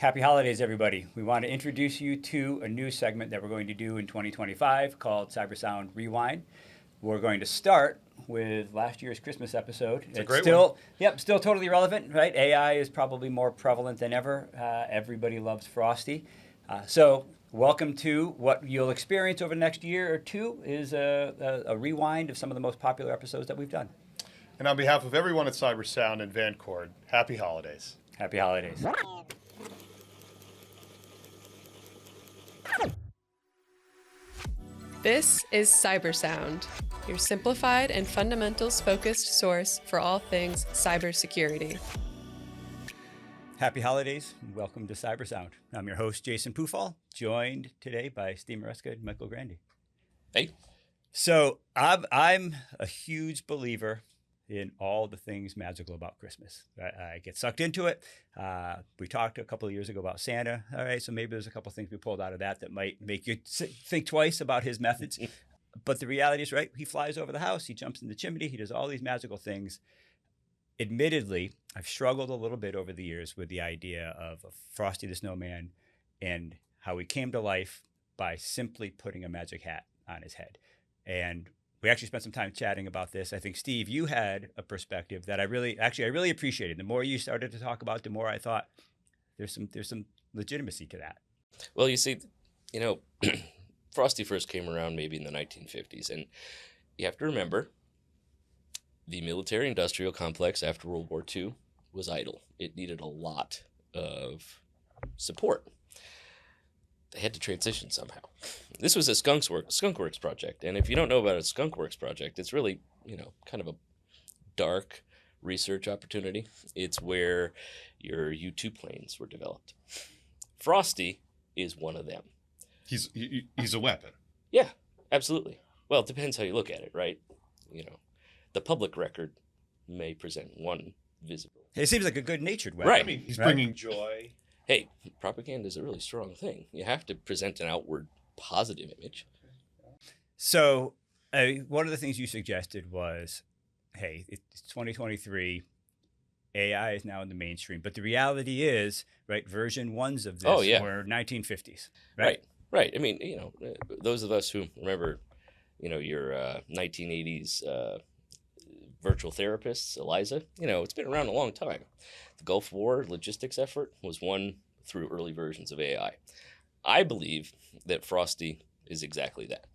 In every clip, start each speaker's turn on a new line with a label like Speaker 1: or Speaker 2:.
Speaker 1: Happy holidays, everybody. We want to introduce you to a new segment that we're going to do in 2025 called CyberSound Rewind. We're going to start with last year's Christmas episode.
Speaker 2: It's a great
Speaker 1: still,
Speaker 2: one.
Speaker 1: Yep, still totally relevant, right? AI is probably more prevalent than ever. Everybody loves Frosty. So welcome to what you'll experience over the next year or two is a rewind of some of the most popular episodes that we've done.
Speaker 2: And on behalf of everyone at CyberSound and Vancord, happy holidays.
Speaker 1: Happy holidays.
Speaker 3: This is CyberSound, your simplified and fundamentals-focused source for all things cybersecurity.
Speaker 1: Happy holidays and welcome to CyberSound. I'm your host, Jason Pufall, joined today by Steve Maresca and Michael Grandi.
Speaker 4: Hey.
Speaker 1: So I'm a huge believer in all the things magical about Christmas. I get sucked into it. We talked a couple of years ago about Santa. All right, so maybe there's a couple of things we pulled out of that might make you think twice about his methods. But the reality is, right, he flies over the house, he jumps in the chimney, he does all these magical things. Admittedly, I've struggled a little bit over the years with the idea of Frosty the Snowman and how he came to life by simply putting a magic hat on his head. And we actually spent some time chatting about this. I think, Steve, you had a perspective that I really appreciated. The more you started to talk about, the more I thought there's some legitimacy to that.
Speaker 4: Well, you see, Frosty first came around maybe in the 1950s, and you have to remember the military-industrial complex after World War II was idle. It needed a lot of support. They had to transition somehow. This was a skunkworks project, and if you don't know about a skunkworks project, it's really, kind of a dark research opportunity. It's where your U-2 planes were developed. Frosty is one of them.
Speaker 2: He's a weapon.
Speaker 4: Yeah, absolutely. Well, it depends how you look at it, right? The public record may present one visible.
Speaker 1: It seems like a good-natured weapon.
Speaker 4: Right.
Speaker 2: I mean, he's bringing joy.
Speaker 4: Hey, propaganda is a really strong thing. You have to present an outward positive image.
Speaker 1: So one of the things you suggested was, hey, it's 2023. AI is now in the mainstream. But the reality is, right, version ones of this were 1950s. Right?
Speaker 4: Right. I mean, those of us who remember, your 1980s virtual therapists, Eliza, it's been around a long time. The Gulf War logistics effort was won through early versions of AI. I believe that Frosty is exactly that.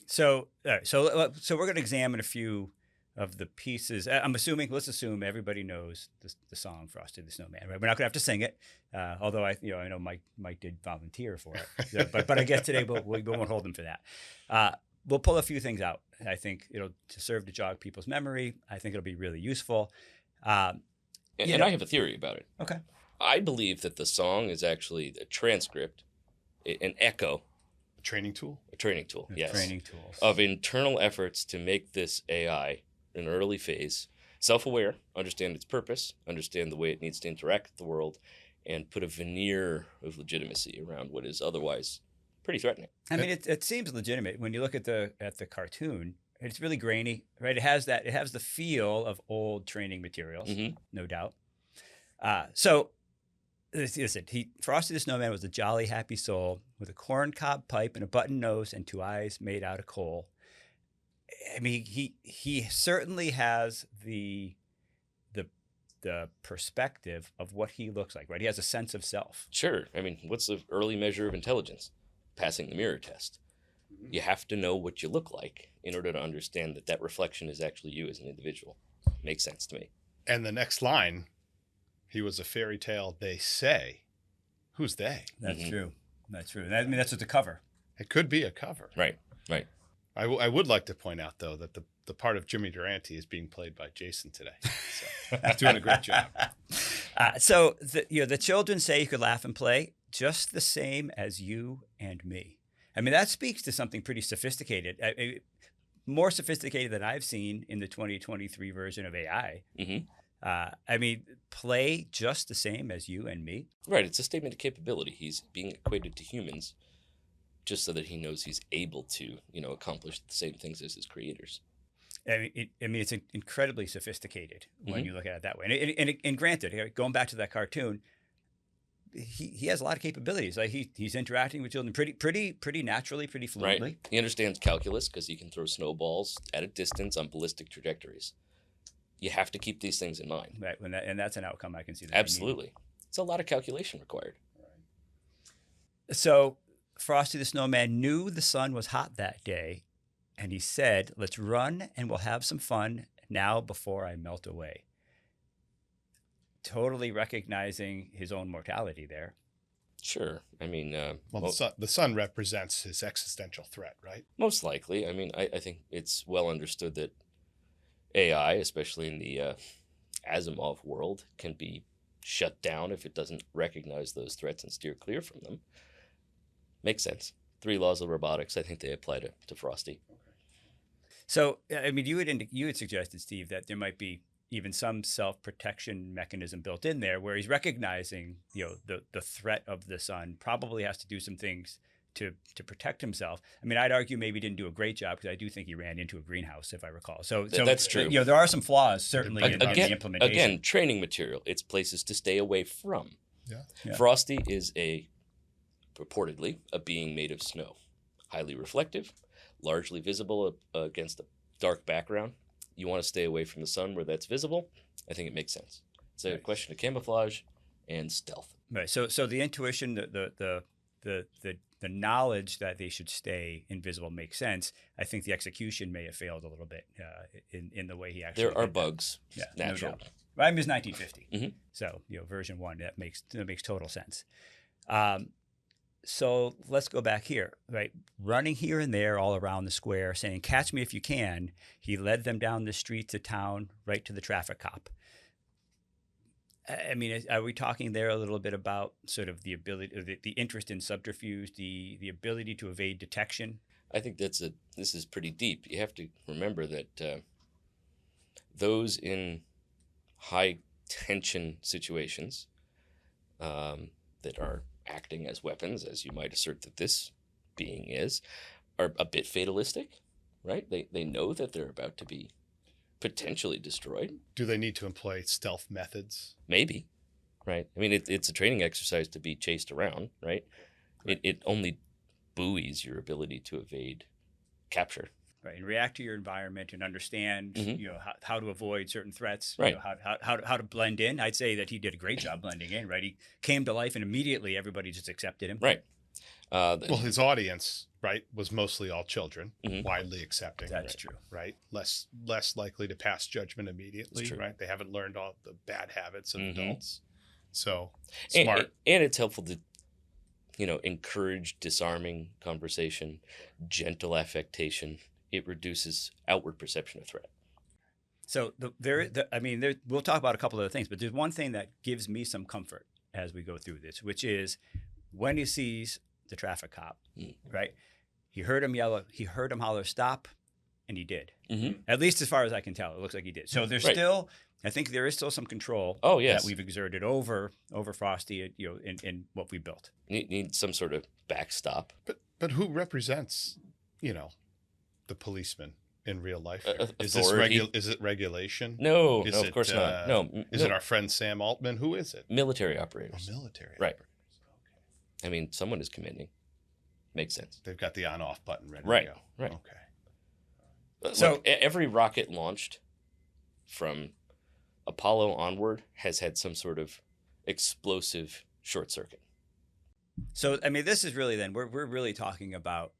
Speaker 1: So we're going to examine a few of the pieces. Let's assume everybody knows the song "Frosty the Snowman." Right? We're not going to have to sing it, although I know Mike did volunteer for it. but I guess today we won't hold him for that. We'll pull a few things out. I think to serve to jog people's memory. I think it'll be really useful.
Speaker 4: And I have a theory about it.
Speaker 1: Okay.
Speaker 4: I believe that the song is actually a transcript, an echo.
Speaker 2: A training tool?
Speaker 4: A training tool, yes.
Speaker 1: Training tools.
Speaker 4: Of internal efforts to make this AI, in an early phase, self-aware, understand its purpose, understand the way it needs to interact with the world, and put a veneer of legitimacy around what is otherwise pretty threatening.
Speaker 1: I mean, it seems legitimate when you look at the cartoon. It's really grainy, right? It has the feel of old training materials, no doubt. So, listen, Frosty the Snowman was a jolly, happy soul with a corncob pipe and a button nose and two eyes made out of coal. I mean, he certainly has the perspective of what he looks like, right? He has a sense of self.
Speaker 4: Sure. I mean, what's the early measure of intelligence? Passing the mirror test. You have to know what you look like in order to understand that reflection is actually you as an individual. Makes sense to me.
Speaker 2: And the next line, he was a fairy tale, they say. Who's they?
Speaker 1: That's true. That's true. I mean, that's what the cover.
Speaker 2: It could be a cover.
Speaker 4: Right.
Speaker 2: I would like to point out, though, that the part of Jimmy Durante is being played by Jason today. So he's doing a great job.
Speaker 1: So the children say you could laugh and play just the same as you and me. I mean, that speaks to something pretty sophisticated, more sophisticated than I've seen in the 2023 version of AI. I mean, play just the same as you and me.
Speaker 4: Right. It's a statement of capability. He's being equated to humans just so that he knows he's able to, accomplish the same things as his creators.
Speaker 1: I mean, it's incredibly sophisticated when you look at it that way. And granted, going back to that cartoon, he has a lot of capabilities. Like he's interacting with children pretty naturally, pretty fluently.
Speaker 4: Right. He understands calculus because he can throw snowballs at a distance on ballistic trajectories. You have to keep these things in mind.
Speaker 1: Right. And that's an outcome I can see. That they need.
Speaker 4: Absolutely. It's a lot of calculation required.
Speaker 1: So Frosty the Snowman knew the sun was hot that day, and he said, "Let's run and we'll have some fun now before I melt away." Totally recognizing his own mortality there.
Speaker 4: Sure. I mean,
Speaker 2: Well, the sun represents his existential threat, right?
Speaker 4: most likely. I mean, I think it's well understood that AI, especially in the Asimov world, can be shut down if it doesn't recognize those threats and steer clear from them. Makes sense. 3 laws of robotics, I think they apply to Frosty.
Speaker 1: So, I mean, you had suggested, Steve, that there might be even some self-protection mechanism built in there where he's recognizing, the threat of the sun, probably has to do some things to protect himself. I mean, I'd argue maybe he didn't do a great job because I do think he ran into a greenhouse, if I recall. So
Speaker 4: that's true.
Speaker 1: There are some flaws certainly in the implementation.
Speaker 4: Again, training material. It's places to stay away from.
Speaker 2: Yeah.
Speaker 4: Frosty is purportedly a being made of snow, highly reflective, largely visible against a dark background. You want to stay away from the sun where that's visible. I think it makes sense. It's a question of camouflage and stealth.
Speaker 1: Right. So the intuition, the knowledge that they should stay invisible makes sense. I think the execution may have failed a little bit in the way he actually.
Speaker 4: There are
Speaker 1: did
Speaker 4: bugs.
Speaker 1: that.
Speaker 4: Yeah,
Speaker 1: No
Speaker 4: natural.
Speaker 1: doubt. Well, I mean, it's 1950,
Speaker 4: Mhm.
Speaker 1: so version 1 that makes total sense. So let's go back here, right? Running here and there all around the square, saying, "Catch me if you can." He led them down the streets of town, right to the traffic cop. I mean, are we talking there a little bit about sort of the ability, the interest in subterfuge, the ability to evade detection?
Speaker 4: I think this is pretty deep. You have to remember that those in high tension situations that are acting as weapons, as you might assert that this being is, are a bit fatalistic, right? They know that they're about to be potentially destroyed.
Speaker 2: Do they need to employ stealth methods?
Speaker 4: Maybe, right? I mean, it's a training exercise to be chased around, right? It only buoys your ability to evade capture.
Speaker 1: Right, and react to your environment and understand, how to avoid certain threats.
Speaker 4: Right.
Speaker 1: How to blend in. I'd say that he did a great job blending in. Right, he came to life and immediately everybody just accepted him.
Speaker 4: Right.
Speaker 2: Well, his audience, right, was mostly all children,
Speaker 4: Mhm.
Speaker 2: widely accepting.
Speaker 1: That's true.
Speaker 2: Right, less likely to pass judgment immediately.
Speaker 4: That's true.
Speaker 2: Right, they haven't learned all the bad habits of
Speaker 4: Mhm.
Speaker 2: adults. So
Speaker 4: And-
Speaker 2: smart.
Speaker 4: and it's helpful to encourage disarming conversation, gentle affectation. It reduces outward perception of threat.
Speaker 1: So we'll talk about a couple other things, but there's one thing that gives me some comfort as we go through this, which is when he sees the traffic cop, right? He heard him yell, he heard him holler, "Stop," and he did.
Speaker 4: Mm-hmm.
Speaker 1: At least as far as I can tell, it looks like he did. So there's
Speaker 4: Right.
Speaker 1: I think there is still some control
Speaker 4: Oh, yes.
Speaker 1: that we've exerted over Frosty, in what we built.
Speaker 4: Need some sort of backstop.
Speaker 2: But who represents, the policeman in real life? Is
Speaker 4: Authority.
Speaker 2: Is it regulation?
Speaker 4: No,
Speaker 2: Is
Speaker 4: no, of
Speaker 2: it,
Speaker 4: course not. No.
Speaker 2: Is it our friend Sam Altman? Who is it?
Speaker 4: military
Speaker 2: Oh,
Speaker 4: operators?
Speaker 2: military.
Speaker 4: Right.
Speaker 2: operators.
Speaker 4: I mean, someone is commanding. Makes sense.
Speaker 2: They've got the on-off button ready
Speaker 4: Right,
Speaker 2: to go.
Speaker 4: right.
Speaker 2: Okay.
Speaker 1: So-
Speaker 4: Look, every rocket launched from Apollo onward has had some sort of explosive short circuit.
Speaker 1: So I mean, this is really then we're really talking about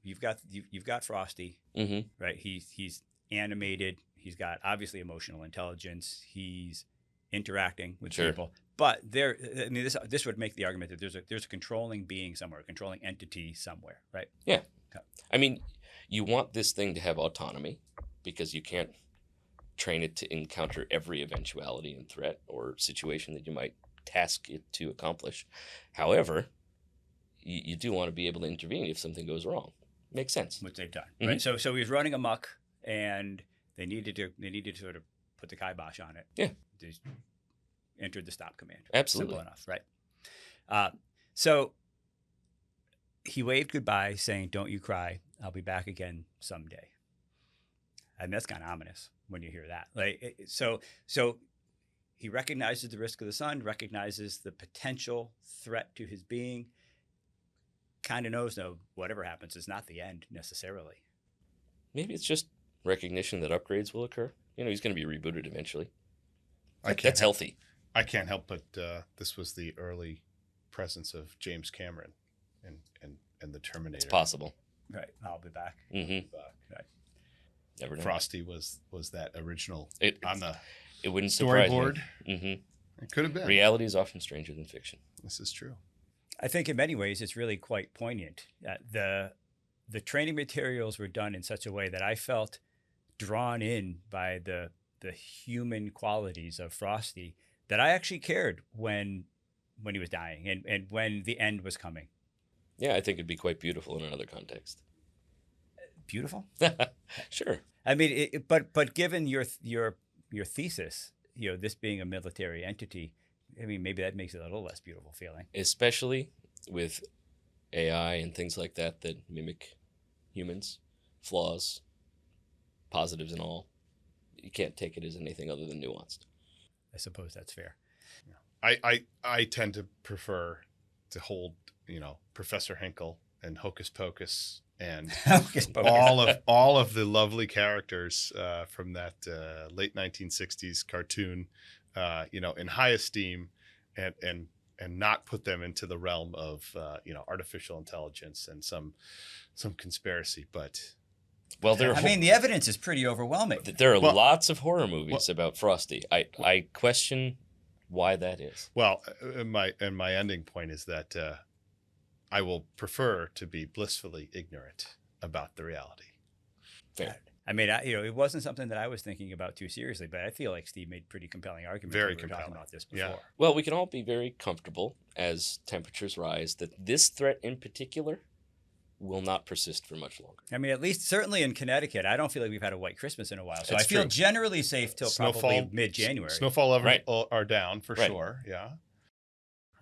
Speaker 1: you've got Frosty,
Speaker 4: Mm-hmm.
Speaker 1: right? He's animated. He's got obviously emotional intelligence. He's interacting with
Speaker 4: Sure.
Speaker 1: people. But this would make the argument that there's a controlling being somewhere, a controlling entity somewhere, right?
Speaker 4: Yeah. I mean, you want this thing to have autonomy because you can't train it to encounter every eventuality and threat or situation that you might task it to accomplish. However, you do want to be able to intervene if something goes wrong. Makes sense.
Speaker 1: Which they've done,
Speaker 4: Mhm.
Speaker 1: right? So he was running amok, and they needed to sort of put the kibosh on it.
Speaker 4: Yeah.
Speaker 1: They entered the stop command.
Speaker 4: Absolutely.
Speaker 1: Simple enough, right? So he waved goodbye, saying, "Don't you cry. I'll be back again someday." And that's kind of ominous when you hear that. So he recognizes the risk of the sun, recognizes the potential threat to his being, kind of knows, no, whatever happens is not the end necessarily.
Speaker 4: Maybe it's just recognition that upgrades will occur. He's going to be rebooted eventually. That's
Speaker 2: help-
Speaker 4: healthy.
Speaker 2: I can't help but this was the early presence of James Cameron and the Terminator.
Speaker 4: It's possible.
Speaker 1: Right. I'll be back.
Speaker 4: Mm-hmm.
Speaker 1: Right.
Speaker 4: Never know.
Speaker 2: Frosty was that original on the
Speaker 4: It wouldn't surprise
Speaker 2: storyboard.
Speaker 4: me. Mm-hmm.
Speaker 2: It could have been.
Speaker 4: Reality is often stranger than fiction.
Speaker 2: This is true.
Speaker 1: I think in many ways it's really quite poignant. The training materials were done in such a way that I felt drawn in by the human qualities of Frosty, that I actually cared when he was dying and when the end was coming.
Speaker 4: Yeah, I think it'd be quite beautiful in another context.
Speaker 1: Beautiful.
Speaker 4: Sure.
Speaker 1: I mean, but given your thesis, this being a military entity, I mean, maybe that makes it a little less beautiful feeling.
Speaker 4: Especially with AI and things like that mimic humans, flaws, positives and all. You can't take it as anything other than nuanced.
Speaker 1: I suppose that's fair.
Speaker 2: I tend to prefer to hold, Professor Hinkle and Hocus Pocus and all of the lovely characters from that late 1960s cartoon, in high esteem, and not put them into the realm of artificial intelligence and some conspiracy. But
Speaker 4: well,
Speaker 1: the evidence is pretty overwhelming.
Speaker 4: There are lots of horror movies about Frosty. I question why that is.
Speaker 2: Well, my ending point is that I will prefer to be blissfully ignorant about the reality.
Speaker 4: Fair.
Speaker 1: I mean, it wasn't something that I was thinking about too seriously, but I feel like Steve made pretty compelling arguments.
Speaker 2: Very
Speaker 1: when we were
Speaker 2: compelling.
Speaker 1: talking about this before.
Speaker 2: Yeah.
Speaker 4: Well, we can all be very comfortable as temperatures rise that this threat in particular will not persist for much longer.
Speaker 1: I mean, at least certainly in Connecticut, I don't feel like we've had a white Christmas in a while. So
Speaker 2: That's
Speaker 1: I feel
Speaker 2: true.
Speaker 1: generally safe till probably mid-January.
Speaker 2: Snowfall levels
Speaker 4: Right.
Speaker 2: are down for
Speaker 4: Right.
Speaker 2: sure. Yeah.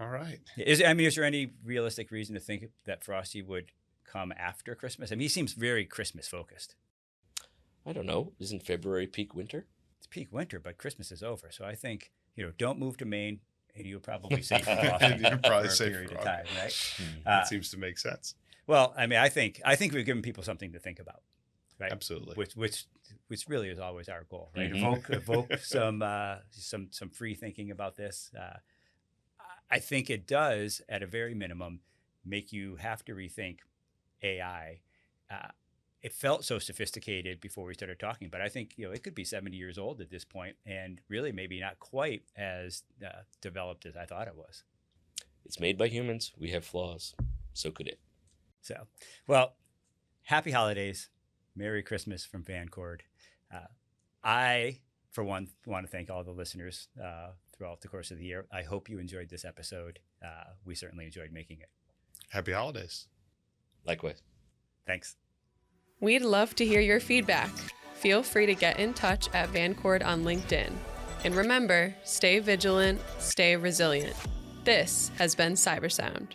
Speaker 2: All right.
Speaker 1: Is there any realistic reason to think that Frosty would come after Christmas? I mean, he seems very Christmas focused.
Speaker 4: I don't know. Isn't February peak winter?
Speaker 1: It's peak winter, but Christmas is over. So I think, don't move to Maine, and you're probably safe from Frosty
Speaker 2: You're probably
Speaker 1: for a
Speaker 2: safe
Speaker 1: period
Speaker 2: from
Speaker 1: of time, right?
Speaker 2: That seems to make sense.
Speaker 1: Well, I mean, I think we've given people something to think about, right?
Speaker 2: Absolutely.
Speaker 1: Which really is always our goal, right?
Speaker 4: Mhm.
Speaker 1: Evoke some free thinking about this. I think it does, at a very minimum, make you have to rethink AI. It felt so sophisticated before we started talking, but I think it could be 70 years old at this point, and really maybe not quite as developed as I thought it was.
Speaker 4: It's made by humans. We have flaws. So could it.
Speaker 1: So, well, happy holidays. Merry Christmas from Vancord. I, for one, want to thank all the listeners throughout the course of the year. I hope you enjoyed this episode. We certainly enjoyed making it.
Speaker 2: Happy holidays.
Speaker 4: Likewise.
Speaker 1: Thanks.
Speaker 3: We'd love to hear your feedback. Feel free to get in touch at Vancord on LinkedIn. And remember, stay vigilant, stay resilient. This has been CyberSound.